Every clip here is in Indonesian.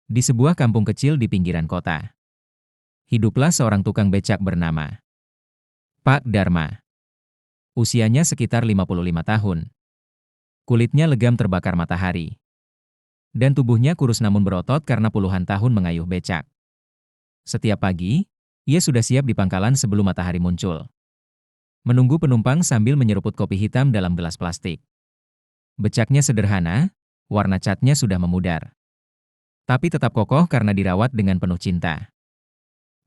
Di sebuah kampung kecil di pinggiran kota, hiduplah seorang tukang becak bernama Pak Dharma. Usianya sekitar 55 tahun. Kulitnya legam terbakar matahari. Dan tubuhnya kurus namun berotot karena puluhan tahun mengayuh becak. Setiap pagi, ia sudah siap di pangkalan sebelum matahari muncul. Menunggu penumpang sambil menyeruput kopi hitam dalam gelas plastik. Becaknya sederhana, warna catnya sudah memudar. Tapi tetap kokoh karena dirawat dengan penuh cinta.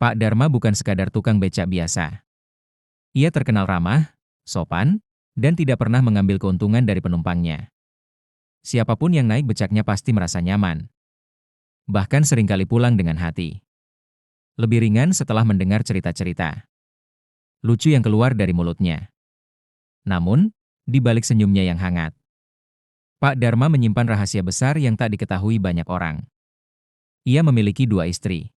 Pak Dharma bukan sekadar tukang becak biasa. Ia terkenal ramah, sopan, dan tidak pernah mengambil keuntungan dari penumpangnya. Siapapun yang naik becaknya pasti merasa nyaman. Bahkan seringkali pulang dengan hati lebih ringan setelah mendengar cerita-cerita lucu yang keluar dari mulutnya. Namun, di balik senyumnya yang hangat, Pak Dharma menyimpan rahasia besar yang tak diketahui banyak orang. Ia memiliki dua istri.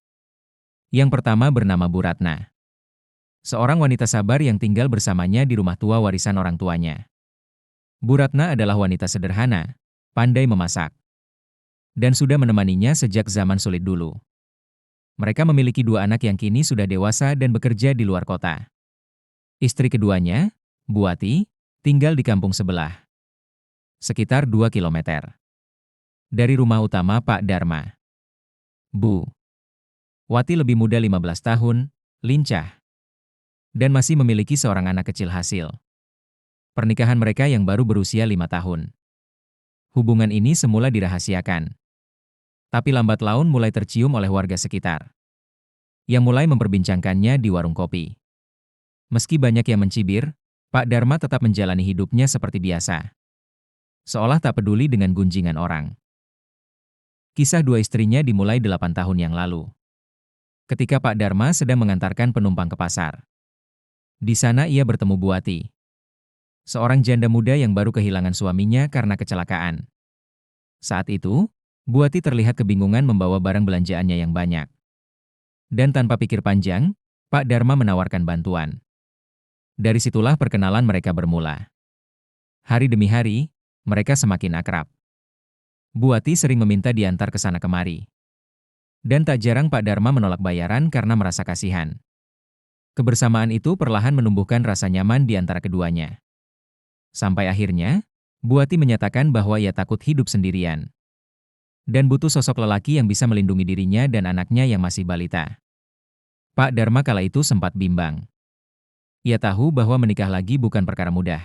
Yang pertama bernama Bu Ratna, seorang wanita sabar yang tinggal bersamanya di rumah tua warisan orang tuanya. Bu Ratna adalah wanita sederhana, pandai memasak, dan sudah menemaninya sejak zaman sulit dulu. Mereka memiliki dua anak yang kini sudah dewasa dan bekerja di luar kota. Istri keduanya, Bu Wati, tinggal di kampung sebelah, sekitar 2 kilometer dari rumah utama Pak Dharma. Bu Wati lebih muda 15 tahun, lincah, dan masih memiliki seorang anak kecil hasil pernikahan mereka yang baru berusia 5 tahun. Hubungan ini semula dirahasiakan, tapi lambat laun mulai tercium oleh warga sekitar, yang mulai memperbincangkannya di warung kopi. Meski banyak yang mencibir, Pak Dharma tetap menjalani hidupnya seperti biasa, seolah tak peduli dengan gunjingan orang. Kisah dua istrinya dimulai 8 tahun yang lalu, ketika Pak Dharma sedang mengantarkan penumpang ke pasar. Di sana ia bertemu Bu Wati, seorang janda muda yang baru kehilangan suaminya karena kecelakaan. Saat itu, Bu Wati terlihat kebingungan membawa barang belanjaannya yang banyak. Dan tanpa pikir panjang, Pak Dharma menawarkan bantuan. Dari situlah perkenalan mereka bermula. Hari demi hari, mereka semakin akrab. Bu Wati sering meminta diantar ke sana kemari. Dan tak jarang Pak Dharma menolak bayaran karena merasa kasihan. Kebersamaan itu perlahan menumbuhkan rasa nyaman di antara keduanya. Sampai akhirnya, Bu Wati menyatakan bahwa ia takut hidup sendirian dan butuh sosok lelaki yang bisa melindungi dirinya dan anaknya yang masih balita. Pak Dharma kala itu sempat bimbang. Ia tahu bahwa menikah lagi bukan perkara mudah.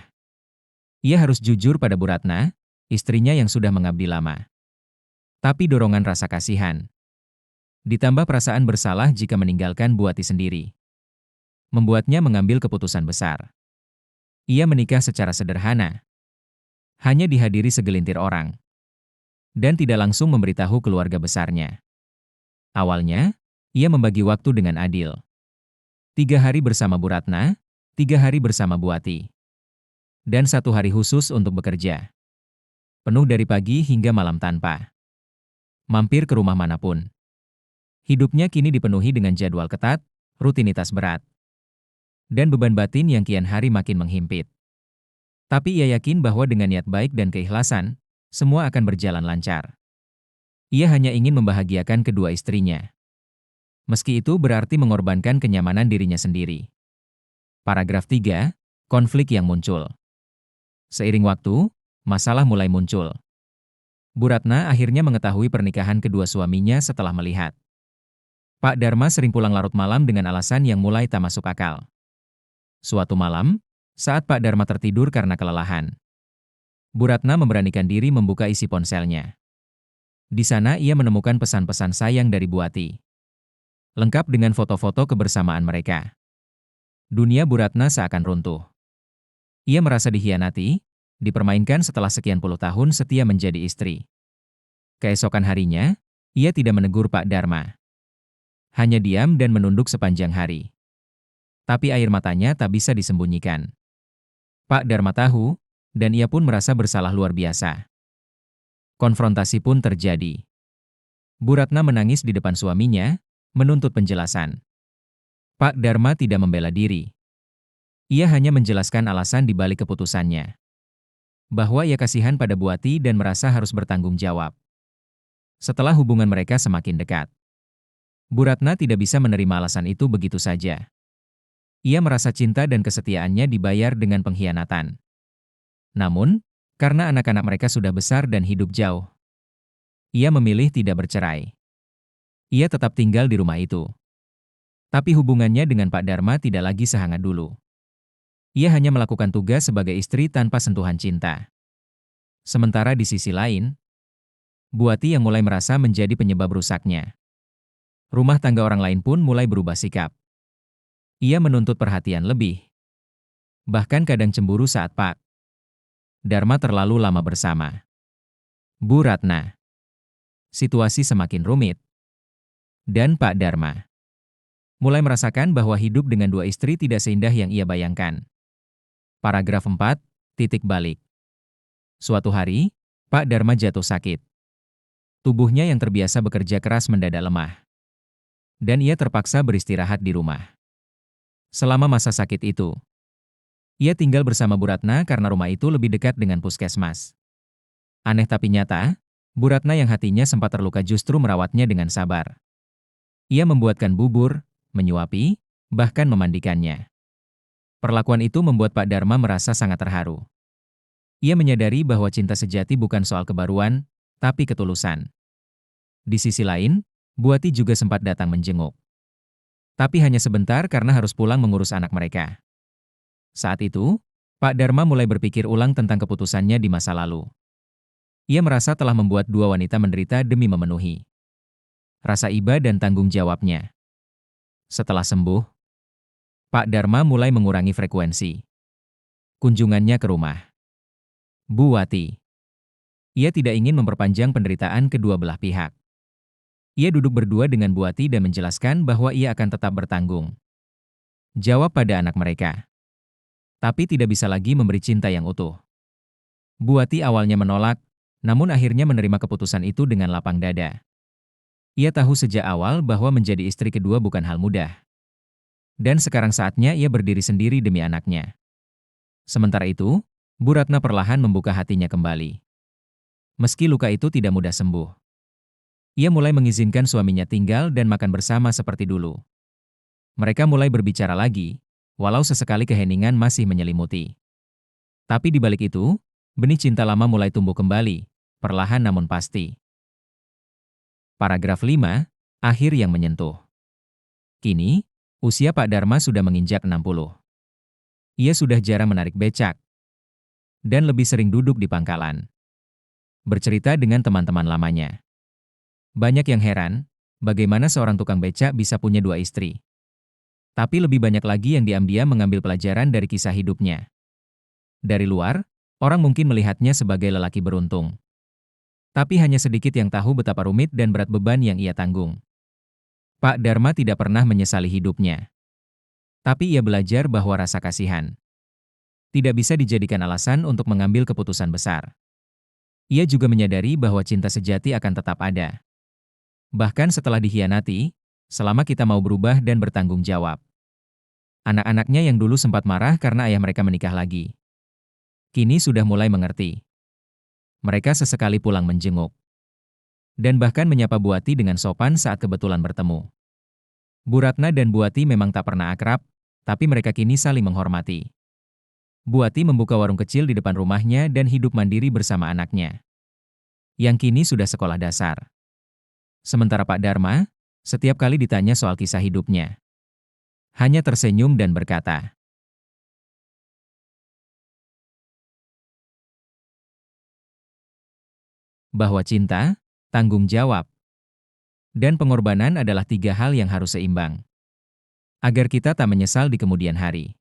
Ia harus jujur pada Bu Ratna, istrinya yang sudah mengabdi lama. Tapi dorongan rasa kasihan, ditambah perasaan bersalah jika meninggalkan Bu Wati sendiri, membuatnya mengambil keputusan besar. Ia menikah secara sederhana, hanya dihadiri segelintir orang, dan tidak langsung memberitahu keluarga besarnya. Awalnya, ia membagi waktu dengan adil. 3 hari bersama Bu Ratna, 3 hari bersama Bu Wati, dan 1 hari khusus untuk bekerja. Penuh dari pagi hingga malam tanpa mampir ke rumah manapun. Hidupnya kini dipenuhi dengan jadwal ketat, rutinitas berat, dan beban batin yang kian hari makin menghimpit. Tapi ia yakin bahwa dengan niat baik dan keikhlasan, semua akan berjalan lancar. Ia hanya ingin membahagiakan kedua istrinya, meski itu berarti mengorbankan kenyamanan dirinya sendiri. Paragraf 3, konflik yang muncul. Seiring waktu, masalah mulai muncul. Bu Ratna akhirnya mengetahui pernikahan kedua suaminya setelah melihat Pak Dharma sering pulang larut malam dengan alasan yang mulai tak masuk akal. Suatu malam, saat Pak Dharma tertidur karena kelelahan, Bu Ratna memberanikan diri membuka isi ponselnya. Di sana ia menemukan pesan-pesan sayang dari Bu Wati, lengkap dengan foto-foto kebersamaan mereka. Dunia Bu Ratna seakan runtuh. Ia merasa dikhianati, dipermainkan setelah sekian puluh tahun setia menjadi istri. Keesokan harinya, ia tidak menegur Pak Dharma. Hanya diam dan menunduk sepanjang hari. Tapi air matanya tak bisa disembunyikan. Pak Dharma tahu, dan ia pun merasa bersalah luar biasa. Konfrontasi pun terjadi. Bu Ratna menangis di depan suaminya, menuntut penjelasan. Pak Dharma tidak membela diri. Ia hanya menjelaskan alasan di balik keputusannya, bahwa ia kasihan pada Bu Wati dan merasa harus bertanggung jawab. Setelah hubungan mereka semakin dekat, Bu Ratna tidak bisa menerima alasan itu begitu saja. Ia merasa cinta dan kesetiaannya dibayar dengan pengkhianatan. Namun, karena anak-anak mereka sudah besar dan hidup jauh, ia memilih tidak bercerai. Ia tetap tinggal di rumah itu. Tapi hubungannya dengan Pak Dharma tidak lagi sehangat dulu. Ia hanya melakukan tugas sebagai istri tanpa sentuhan cinta. Sementara di sisi lain, Buati yang mulai merasa menjadi penyebab rusaknya rumah tangga orang lain pun mulai berubah sikap. Ia menuntut perhatian lebih. Bahkan kadang cemburu saat Pak Dharma terlalu lama bersama Bu Ratna. Situasi semakin rumit. Dan Pak Dharma mulai merasakan bahwa hidup dengan dua istri tidak seindah yang ia bayangkan. Paragraf 4, titik balik. Suatu hari, Pak Dharma jatuh sakit. Tubuhnya yang terbiasa bekerja keras mendadak lemah. Dan ia terpaksa beristirahat di rumah. Selama masa sakit itu, ia tinggal bersama Bu Ratna karena rumah itu lebih dekat dengan puskesmas. Aneh tapi nyata, Bu Ratna yang hatinya sempat terluka justru merawatnya dengan sabar. Ia membuatkan bubur, menyuapi, bahkan memandikannya. Perlakuan itu membuat Pak Dharma merasa sangat terharu. Ia menyadari bahwa cinta sejati bukan soal kebaruan, tapi ketulusan. Di sisi lain, Buati juga sempat datang menjenguk. Tapi hanya sebentar karena harus pulang mengurus anak mereka. Saat itu, Pak Dharma mulai berpikir ulang tentang keputusannya di masa lalu. Ia merasa telah membuat dua wanita menderita demi memenuhi rasa iba dan tanggung jawabnya. Setelah sembuh, Pak Dharma mulai mengurangi frekuensi kunjungannya ke rumah Buati. Ia tidak ingin memperpanjang penderitaan kedua belah pihak. Ia duduk berdua dengan Buati dan menjelaskan bahwa ia akan tetap bertanggung jawab pada anak mereka. Tapi tidak bisa lagi memberi cinta yang utuh. Buati awalnya menolak, namun akhirnya menerima keputusan itu dengan lapang dada. Ia tahu sejak awal bahwa menjadi istri kedua bukan hal mudah. Dan sekarang saatnya ia berdiri sendiri demi anaknya. Sementara itu, Bu Ratna perlahan membuka hatinya kembali. Meski luka itu tidak mudah sembuh. Ia mulai mengizinkan suaminya tinggal dan makan bersama seperti dulu. Mereka mulai berbicara lagi, walau sesekali keheningan masih menyelimuti. Tapi di balik itu, benih cinta lama mulai tumbuh kembali, perlahan namun pasti. Paragraf 5, akhir yang menyentuh. Kini, usia Pak Dharma sudah menginjak 60. Ia sudah jarang menarik becak dan lebih sering duduk di pangkalan, bercerita dengan teman-teman lamanya. Banyak yang heran, bagaimana seorang tukang becak bisa punya dua istri. Tapi lebih banyak lagi yang diam-diam mengambil pelajaran dari kisah hidupnya. Dari luar, orang mungkin melihatnya sebagai lelaki beruntung. Tapi hanya sedikit yang tahu betapa rumit dan berat beban yang ia tanggung. Pak Dharma tidak pernah menyesali hidupnya. Tapi ia belajar bahwa rasa kasihan tidak bisa dijadikan alasan untuk mengambil keputusan besar. Ia juga menyadari bahwa cinta sejati akan tetap ada. Bahkan setelah dikhianati, selama kita mau berubah dan bertanggung jawab. Anak-anaknya yang dulu sempat marah karena ayah mereka menikah lagi, kini sudah mulai mengerti. Mereka sesekali pulang menjenguk. Dan bahkan menyapa Buati dengan sopan saat kebetulan bertemu. Bu Ratna dan Buati memang tak pernah akrab, tapi mereka kini saling menghormati. Buati membuka warung kecil di depan rumahnya dan hidup mandiri bersama anaknya, yang kini sudah sekolah dasar. Sementara Pak Dharma, setiap kali ditanya soal kisah hidupnya, hanya tersenyum dan berkata, bahwa cinta, tanggung jawab, dan pengorbanan adalah tiga hal yang harus seimbang, agar kita tak menyesal di kemudian hari.